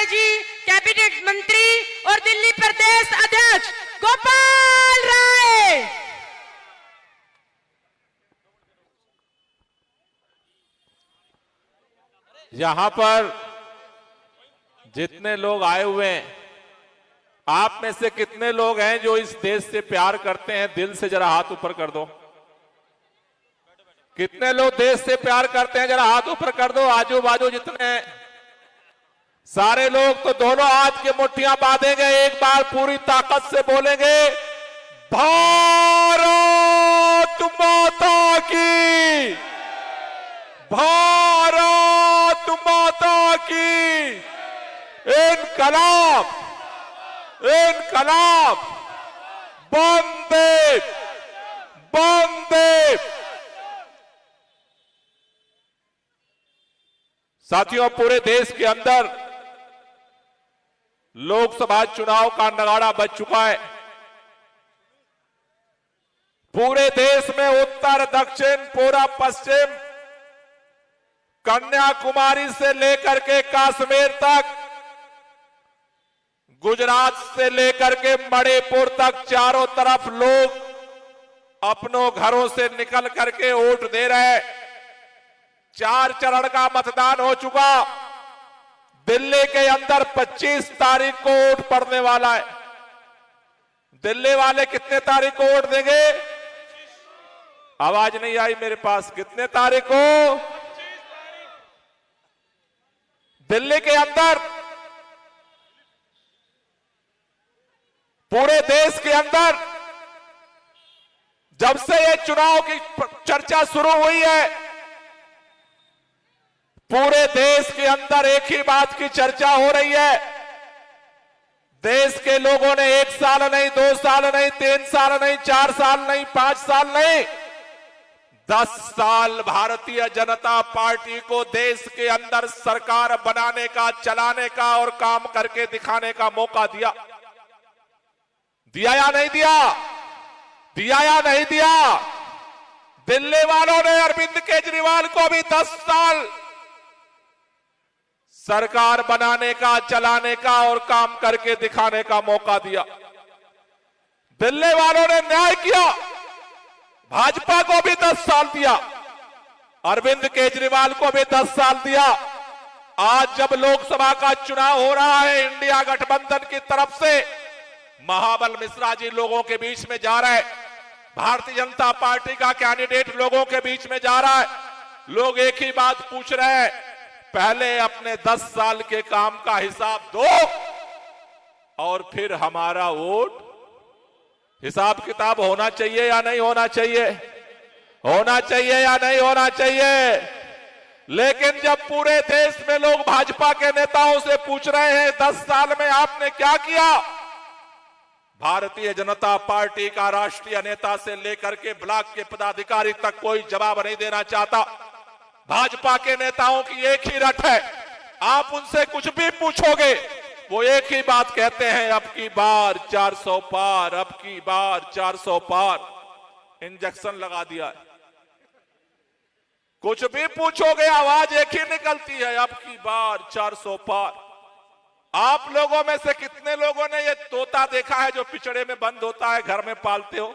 Rai ji, cabinet मंत्री और दिल्ली प्रदेश अध्यक्ष गोपाल राय। यहां पर जितने लोग आए हुए हैं, आप में से कितने लोग हैं जो इस देश से प्यार करते हैं? दिल से जरा हाथ ऊपर कर दो। कितने लोग देश से प्यार करते हैं? जरा हाथ ऊपर कर दो। आजू बाजू जितने सारे लोग तो दोनों हाथ की मुट्ठियां बांधेंगे, एक बार पूरी ताकत से बोलेंगे, भारत माता की, भारत माता की, इनकलाब, इनकलाब, वंदे वंदे। साथियों, पूरे देश के अंदर लोकसभा चुनाव का नगाड़ा बज चुका है। पूरे देश में उत्तर, दक्षिण, पूर्व, पश्चिम, कन्याकुमारी से लेकर के कश्मीर तक, गुजरात से लेकर के मणिपुर तक, चारों तरफ लोग अपनों घरों से निकल करके वोट दे रहे हैं। 4 चरण का मतदान हो चुका। दिल्ली के अंदर 25 तारीख को वोट पड़ने वाला है। दिल्ली वाले कितने तारीख को वोट देंगे? आवाज नहीं आई मेरे पास। कितने तारीख को? दिल्ली के अंदर, पूरे देश के अंदर जब से ये चुनाव की चर्चा शुरू हुई है, पूरे देश के अंदर एक ही बात की चर्चा हो रही है। देश के लोगों ने 1 साल नहीं, 2 साल नहीं, 3 साल नहीं, 4 साल नहीं, 5 साल नहीं, 10 साल भारतीय जनता पार्टी को देश के अंदर सरकार बनाने का, चलाने का और काम करके दिखाने का मौका दिया। दिया या नहीं दिया? दिया या नहीं दिया? दिल्ली वालों ने अरविंद केजरीवाल को भी 10 साल सरकार बनाने का, चलाने का और काम करके दिखाने का मौका दिया। दिल्ली वालों ने न्याय किया। भाजपा को भी 10 साल दिया, अरविंद केजरीवाल को भी 10 साल दिया। आज जब लोकसभा का चुनाव हो रहा है, इंडिया गठबंधन की तरफ से महाबल मिश्रा जी लोगों के बीच में जा रहा है, भारतीय जनता पार्टी का कैंडिडेट लोगों के बीच में जा रहा है। लोग एक ही बात पूछ रहे हैं, पहले अपने 10 साल के काम का हिसाब दो और फिर हमारा वोट। हिसाब किताब होना चाहिए या नहीं होना चाहिए? होना चाहिए या नहीं होना चाहिए? लेकिन जब पूरे देश में लोग भाजपा के नेताओं से पूछ रहे हैं 10 साल में आपने क्या किया, भारतीय जनता पार्टी का राष्ट्रीय नेता से लेकर के ब्लॉक के पदाधिकारी तक कोई जवाब नहीं देना चाहता। भाजपा के नेताओं की एक ही रट है, आप उनसे कुछ भी पूछोगे वो एक ही बात कहते हैं, अब की बार 400 पार, अब की बार 400 पार। इंजेक्शन लगा दिया है। कुछ भी पूछोगे आवाज एक ही निकलती है, अब की बार 400 पार। आप लोगों में से कितने लोगों ने ये तोता देखा है जो पिंजड़े में बंद होता है, घर में पालते हो?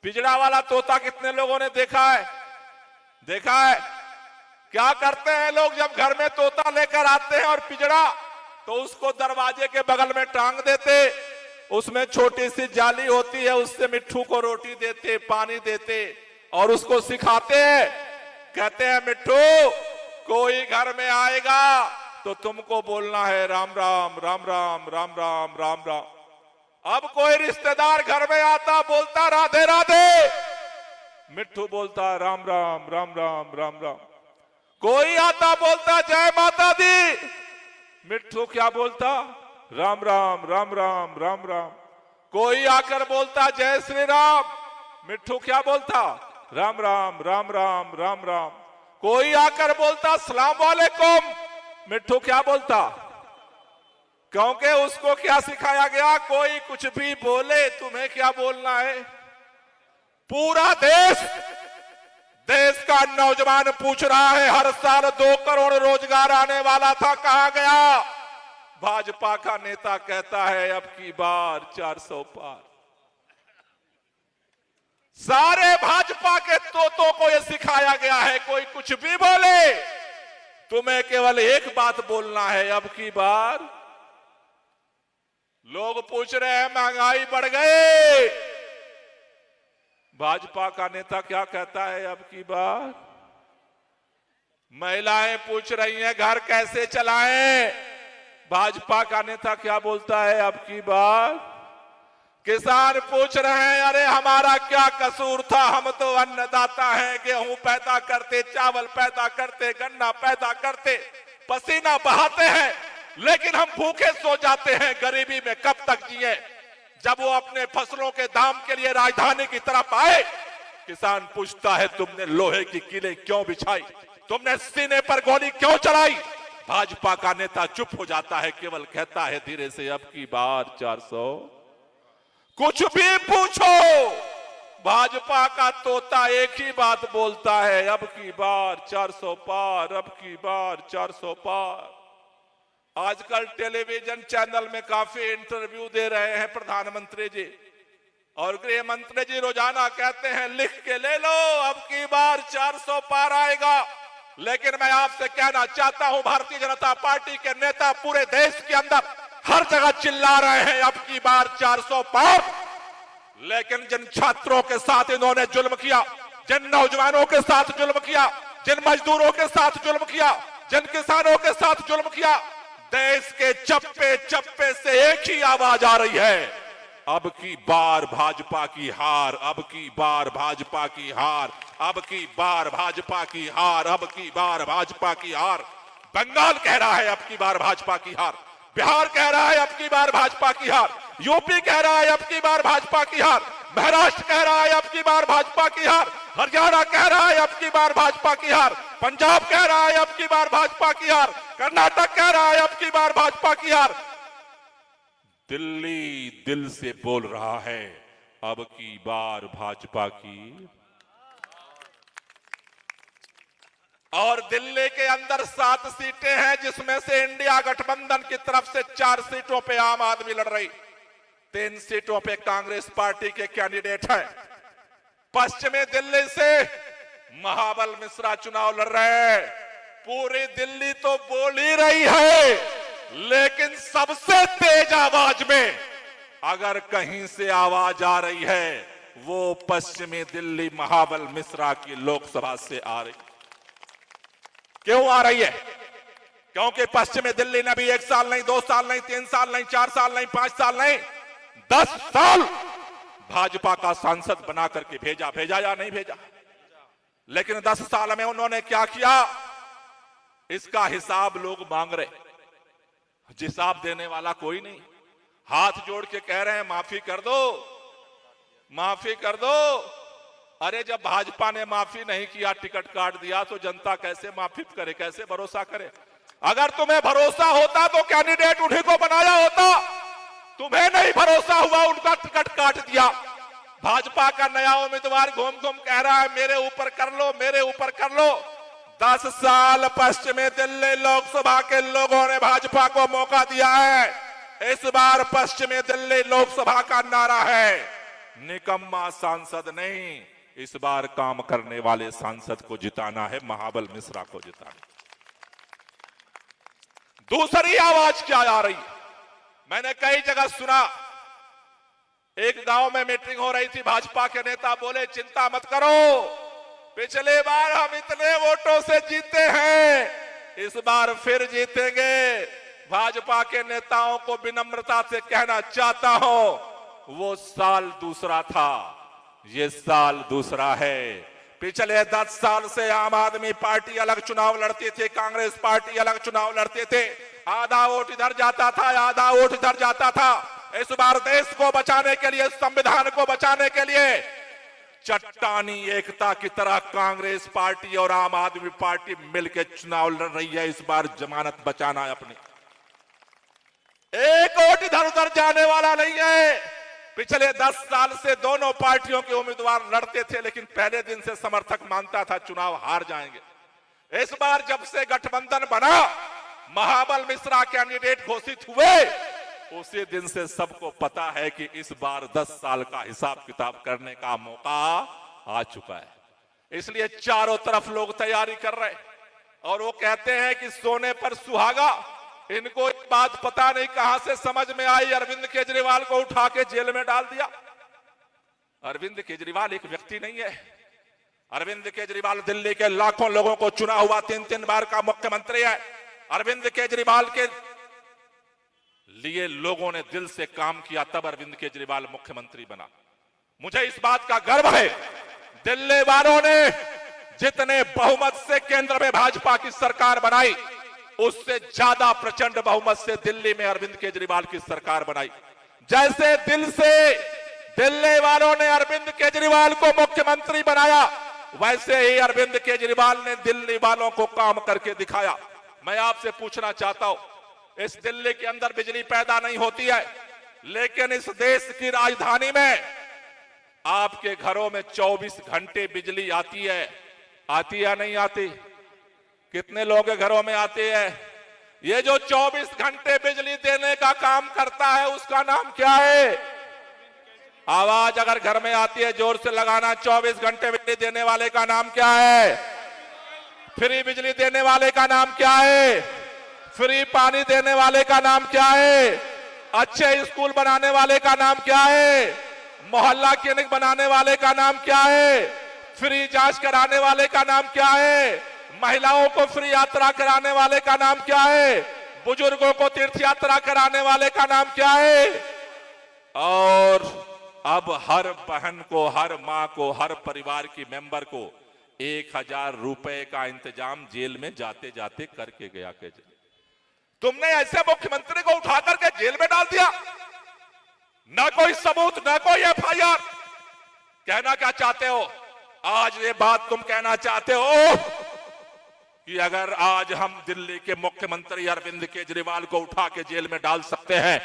पिंजड़ा वाला तोता कितने लोगों ने देखा है? देखा है? क्या करते हैं लोग जब घर में तोता लेकर आते हैं और पिंजड़ा, तो उसको दरवाजे के बगल में टांग देते, उसमें छोटी सी जाली होती है, उससे मिट्ठू को रोटी देते, पानी देते और उसको सिखाते हैं। कहते हैं मिट्ठू कोई घर में आएगा तो तुमको बोलना है राम राम राम राम राम राम राम राम। अब कोई रिश्तेदार घर में आता, बोलता राधे राधे, मिट्ठू बोलता राम राम राम राम राम राम। कोई आता बोलता जय माता दी, मिट्ठू क्या बोलता? राम राम राम राम राम राम। कोई आकर बोलता जय श्री राम, मिट्ठू क्या बोलता? राम राम राम राम राम राम। कोई आकर बोलता सलाम वालेकुम, मिट्ठू क्या बोलता? क्योंकि उसको क्या सिखाया गया, कोई कुछ भी बोले तुम्हें क्या बोलना है। पूरा देश का नौजवान पूछ रहा है, हर साल 2 करोड़ रोजगार आने वाला था, कहां गया? भाजपा का नेता कहता है अब की बार 400 पार। सारे भाजपा के तोतों को यह सिखाया गया है, कोई कुछ भी बोले, तुम्हें केवल एक बात बोलना है, अब की बार। लोग पूछ रहे हैं महंगाई बढ़ गई, भाजपा का नेता क्या कहता है, अब की बार। महिलाएं पूछ रही हैं घर कैसे चलाएं, भाजपा का नेता क्या बोलता है, अब की बार। किसान पूछ रहे हैं अरे हमारा क्या कसूर था, हम तो अन्नदाता हैं, गेहूं पैदा करते, चावल पैदा करते, गन्ना पैदा करते, पसीना बहाते हैं, लेकिन हम भूखे सो जाते हैं, गरीबी में कब तक जिए। जब वो अपने फसलों के दाम के लिए राजधानी की तरफ आए, किसान पूछता है तुमने लोहे की कीलें क्यों बिछाई, तुमने सीने पर गोली क्यों चलाई। भाजपा का नेता चुप हो जाता है, केवल कहता है धीरे से अब की बार 400। कुछ भी पूछो, भाजपा का तोता एक ही बात बोलता है, अब की बार 400 पार, अब की बार 400 पार। आजकल टेलीविजन चैनल में काफी इंटरव्यू दे रहे हैं प्रधानमंत्री जी, और गृह मंत्री जी रोजाना कहते हैं लिख के ले लो, अब की बार 400 पार आएगा। लेकिन मैं आपसे कहना चाहता हूं, भारतीय जनता पार्टी के नेता पूरे देश के अंदर हर जगह चिल्ला रहे हैं अब की बार 400 पार, लेकिन जिन छात्रों के साथ इन्होंने जुल्म किया, जिन नौजवानों के साथ जुल्म किया, जिन मजदूरों के साथ जुल्म किया, जिन किसानों के साथ जुल्म किया, देश के चप्पे चप्पे से एक ही आवाज आ रही है, अब की बार भाजपा की हार, अब की बार भाजपा की हार, अब की बार भाजपा की हार, अब की बार भाजपा की हार। बंगाल कह रहा है अब की बार भाजपा की हार, बिहार कह रहा है अब की बार भाजपा की हार, यूपी कह रहा है अब की बार भाजपा की हार, महाराष्ट्र कह रहा है अब की बार भाजपा की हार, हरियाणा कह रहा है अब की बार भाजपा की हार, पंजाब कह रहा है अब की बार भाजपा की हार, कर्नाटक कह रहा है अब की बार भाजपा की हार। दिल्ली दिल से बोल रहा है अब की बार भाजपा की। और दिल्ली के अंदर 7 सीटें हैं, जिसमें से इंडिया गठबंधन की तरफ से 4 सीटों पे आम आदमी लड़ रही, 3 सीटों पे कांग्रेस पार्टी के कैंडिडेट हैं। पश्चिमी दिल्ली से महाबल मिश्रा चुनाव लड़ रहे हैं। पूरी दिल्ली तो बोल ही रही है, लेकिन सबसे तेज आवाज में अगर कहीं से आवाज आ रही है, वो पश्चिमी दिल्ली महाबल मिश्रा की लोकसभा से आ रही। क्यों आ रही है? क्योंकि पश्चिमी दिल्ली ने भी 1 साल नहीं, 2 साल नहीं, 3 साल नहीं, 4 साल नहीं, 5 साल नहीं, 10 साल भाजपा का सांसद बना करके भेजा या नहीं भेजा। लेकिन 10 साल में उन्होंने क्या किया, इसका हिसाब लोग मांग रहे। हिसाब देने वाला कोई नहीं, हाथ जोड़ के कह रहे हैं माफी कर दो, माफी कर दो। अरे जब भाजपा ने माफी नहीं किया, टिकट काट दिया, तो जनता कैसे माफी करे, कैसे भरोसा करे। अगर तुम्हें भरोसा होता तो कैंडिडेट उन्हीं को बनाया होता, तुम्हें नहीं भरोसा हुआ, उनका टिकट काट दिया। भाजपा का नया उम्मीदवार घूम घूम कह रहा है मेरे ऊपर कर लो, मेरे ऊपर कर लो। 10 साल पश्चिमी दिल्ली लोकसभा के लोगों ने भाजपा को मौका दिया है। इस बार पश्चिमी दिल्ली लोकसभा का नारा है निकम्मा सांसद नहीं, इस बार काम करने वाले सांसद को जिताना है, महाबल मिश्रा को जिताना। दूसरी आवाज क्या आ रही है? मैंने कई जगह सुना, एक गांव में मीटिंग हो रही थी, भाजपा के नेता बोले चिंता मत करो, पिछले बार हम इतने वोटों से जीते हैं, इस बार फिर जीतेंगे। भाजपा के नेताओं को विनम्रता से कहना चाहता हूं, वो साल दूसरा था, ये साल दूसरा है। पिछले 10 साल से आम आदमी पार्टी अलग चुनाव लड़ती थी, कांग्रेस पार्टी अलग चुनाव लड़ते थे, आधा वोट इधर जाता था, आधा वोट इधर जाता था। इस बार देश को बचाने के लिए, संविधान को बचाने के लिए चट्टानी एकता की तरह कांग्रेस पार्टी और आम आदमी पार्टी मिलकर चुनाव लड़ रही है। इस बार जमानत बचाना है अपनी, एक वोट इधर उधर जाने वाला नहीं है। पिछले 10 साल से दोनों पार्टियों के उम्मीदवार लड़ते थे, लेकिन पहले दिन से समर्थक मानता था चुनाव हार जाएंगे। इस बार जब से गठबंधन बना, महाबल मिश्रा कैंडिडेट घोषित हुए, उसी दिन से सबको पता है कि इस बार 10 साल का हिसाब किताब करने का मौका आ चुका है। इसलिए चारों तरफ लोग तैयारी कर रहे हैं और वो कहते हैं कि सोने पर सुहागा। इनको एक बात पता नहीं कहां से समझ में आई, अरविंद केजरीवाल को उठा के जेल में डाल दिया। अरविंद केजरीवाल एक व्यक्ति नहीं है। अरविंद केजरीवाल दिल्ली के लाखों लोगों को चुना हुआ 3-3 बार का मुख्यमंत्री है। अरविंद केजरीवाल के लिए लोगों ने दिल से काम किया, तब अरविंद केजरीवाल मुख्यमंत्री बना। मुझे इस बात का गर्व है, दिल्ली वालों ने जितने बहुमत से केंद्र में भाजपा की सरकार बनाई, उससे ज्यादा प्रचंड बहुमत से दिल्ली में अरविंद केजरीवाल की सरकार बनाई। जैसे दिल से दिल्ली वालों ने अरविंद केजरीवाल को मुख्यमंत्री बनाया, वैसे ही अरविंद केजरीवाल ने दिल्ली वालों को काम करके दिखाया। मैं आपसे पूछना चाहता हूं, इस दिल्ली के अंदर बिजली पैदा नहीं होती है, लेकिन इस देश की राजधानी में आपके घरों में 24 घंटे बिजली आती है। आती या नहीं आती? कितने लोगों के घरों में आती है? ये जो 24 घंटे बिजली देने का काम करता है, उसका नाम क्या है? आवाज अगर घर में आती है जोर से लगाना। 24 घंटे बिजली देने वाले का नाम क्या है? फ्री बिजली देने वाले का नाम क्या है? फ्री पानी देने वाले का नाम क्या है? अच्छे स्कूल बनाने वाले का नाम क्या है? मोहल्ला क्लिनिक बनाने वाले का नाम क्या है? फ्री जांच कराने वाले का नाम क्या है? महिलाओं को फ्री यात्रा कराने वाले का नाम क्या है? बुजुर्गों को तीर्थ यात्रा कराने वाले का नाम क्या है? और अब हर बहन को, हर मां को, हर परिवार की मेंबर को 1000 रुपए का इंतजाम जेल में जाते जाते करके गया। तुमने ऐसे मुख्यमंत्री को उठा करके जेल में डाल दिया, ना कोई सबूत, ना कोई एफआईआर। कहना क्या चाहते हो? आज ये बात तुम कहना चाहते हो कि अगर आज हम दिल्ली के मुख्यमंत्री अरविंद केजरीवाल को उठा के जेल में डाल सकते हैं,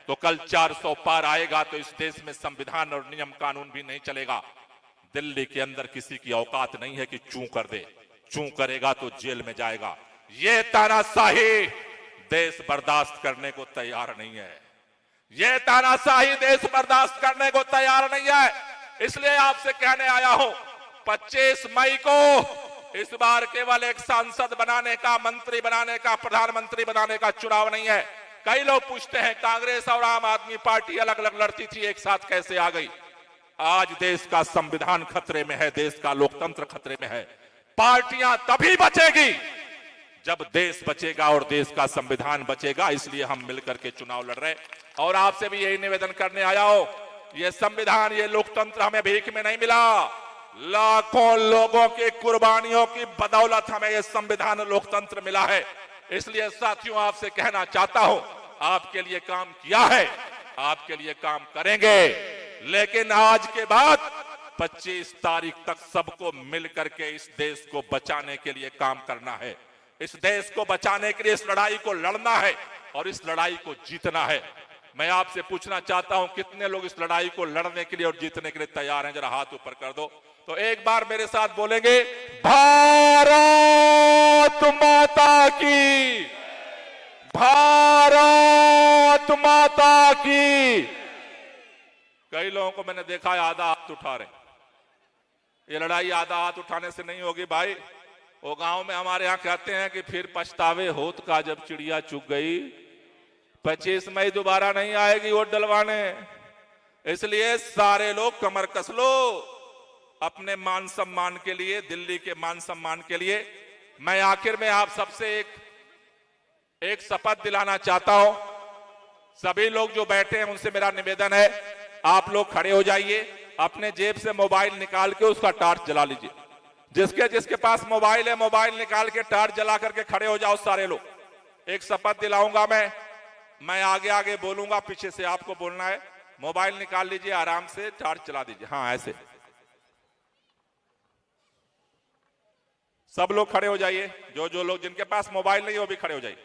तो कल 400 पार आएगा तो इस देश में संविधान और नियम कानून भी नहीं चलेगा। दिल्ली के अंदर किसी की औकात नहीं है कि चूं कर दे। चूं करेगा तो जेल में जाएगा। ये तानाशाही देश बर्दाश्त करने को तैयार नहीं है। ये तानाशाही देश बर्दाश्त करने को तैयार नहीं है। इसलिए आपसे कहने आया हूं, 25 मई को इस बार केवल एक सांसद बनाने का, मंत्री बनाने का, प्रधानमंत्री बनाने का चुनाव नहीं है। कई लोग पूछते हैं कांग्रेस और आम आदमी पार्टी अलग अलग लड़ती थी, एक साथ कैसे आ गई? आज देश का संविधान खतरे में है, देश का लोकतंत्र खतरे में है। पार्टियां तभी बचेगी जब देश बचेगा और देश का संविधान बचेगा। इसलिए हम मिलकर के चुनाव लड़ रहे हैं और आपसे भी यही निवेदन करने आया हो, ये संविधान, ये लोकतंत्र हमें भीख में नहीं मिला। लाखों लोगों की कुर्बानियों की बदौलत हमें यह संविधान लोकतंत्र मिला है। इसलिए साथियों, आपसे कहना चाहता हूं, आपके लिए काम किया है, आपके लिए काम करेंगे, लेकिन आज के बाद 25 तारीख तक सबको मिलकर के इस देश को बचाने के लिए काम करना है। इस देश को बचाने के लिए इस लड़ाई को लड़ना है और इस लड़ाई को जीतना है। मैं आपसे पूछना चाहता हूं, कितने लोग इस लड़ाई को लड़ने के लिए और जीतने के लिए तैयार हैं? जरा हाथ ऊपर कर दो तो एक बार मेरे साथ बोलेंगे, भारत माता की, भारत माता की। कई लोगों को मैंने देखा है आधा हाथ उठा रहे। ये लड़ाई आधा हाथ उठाने से नहीं होगी भाई। वो गांव में हमारे यहाँ कहते हैं कि फिर पछतावे होत का जब चिड़िया चुग गई। 25 मई दोबारा नहीं आएगी वोट डलवाने। इसलिए सारे लोग कमर कस लो अपने मान सम्मान के लिए, दिल्ली के मान सम्मान के लिए। मैं आखिर में आप सबसे एक शपथ दिलाना चाहता हूं। सभी लोग जो बैठे हैं उनसे मेरा निवेदन है, आप लोग खड़े हो जाइए, अपने जेब से मोबाइल निकाल के उसका टार्च जला लीजिए। जिसके पास मोबाइल है, मोबाइल निकाल के टार्च जला करके खड़े हो जाओ सारे लोग। एक शपथ दिलाऊंगा मैं आगे आगे बोलूंगा, पीछे से आपको बोलना है। मोबाइल निकाल लीजिए, आराम से टार्च जला दीजिए। हाँ, ऐसे सब लोग खड़े हो जाइए। जो लोग जिनके पास मोबाइल नहीं है वो भी खड़े हो जाइए।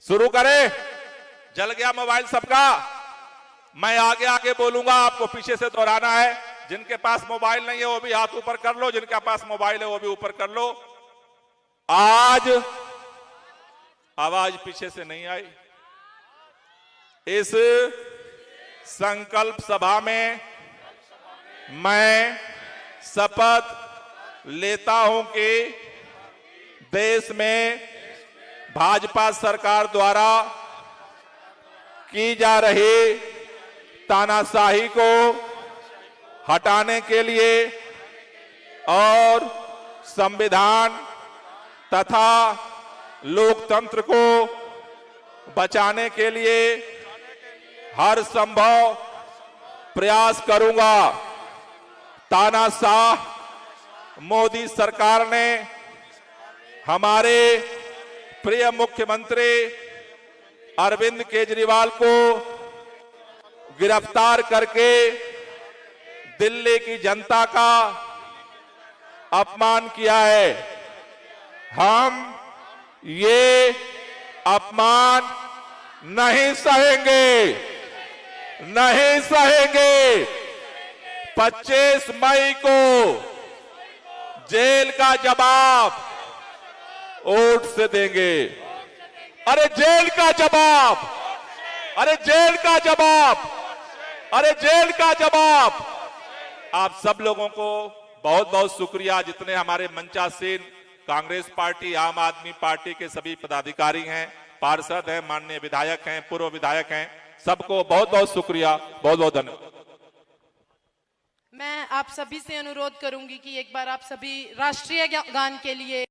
शुरू करें। जल गया मोबाइल सबका? मैं आगे आगे बोलूंगा, आपको पीछे से दोहराना है। जिनके पास मोबाइल नहीं है वो भी हाथ ऊपर कर लो, जिनके पास मोबाइल है वो भी ऊपर कर लो। आज आवाज पीछे से नहीं आई। इस संकल्प सभा में मैं शपथ लेता हूं कि देश में भाजपा सरकार द्वारा की जा रही तानाशाही को हटाने के लिए और संविधान तथा लोकतंत्र को बचाने के लिए हर संभव प्रयास करूंगा। तानाशाह मोदी सरकार ने हमारे प्रिय मुख्यमंत्री अरविंद केजरीवाल को गिरफ्तार करके दिल्ली की जनता का अपमान किया है। हम ये अपमान नहीं सहेंगे, नहीं सहेंगे। 25 मई को जेल का जवाब वोट से देंगे। अरे जेल का जवाब, अरे जेल का जवाब, अरे जेल का जवाब। आप सब लोगों को बहुत बहुत शुक्रिया, जितने हमारे मंचासीन कांग्रेस पार्टी, आम आदमी पार्टी के सभी पदाधिकारी हैं, पार्षद हैं, माननीय विधायक हैं, पूर्व विधायक हैं, सबको बहुत बहुत शुक्रिया, बहुत बहुत धन्यवाद। मैं आप सभी से अनुरोध करूंगी कि एक बार आप सभी राष्ट्रीय गान के लिए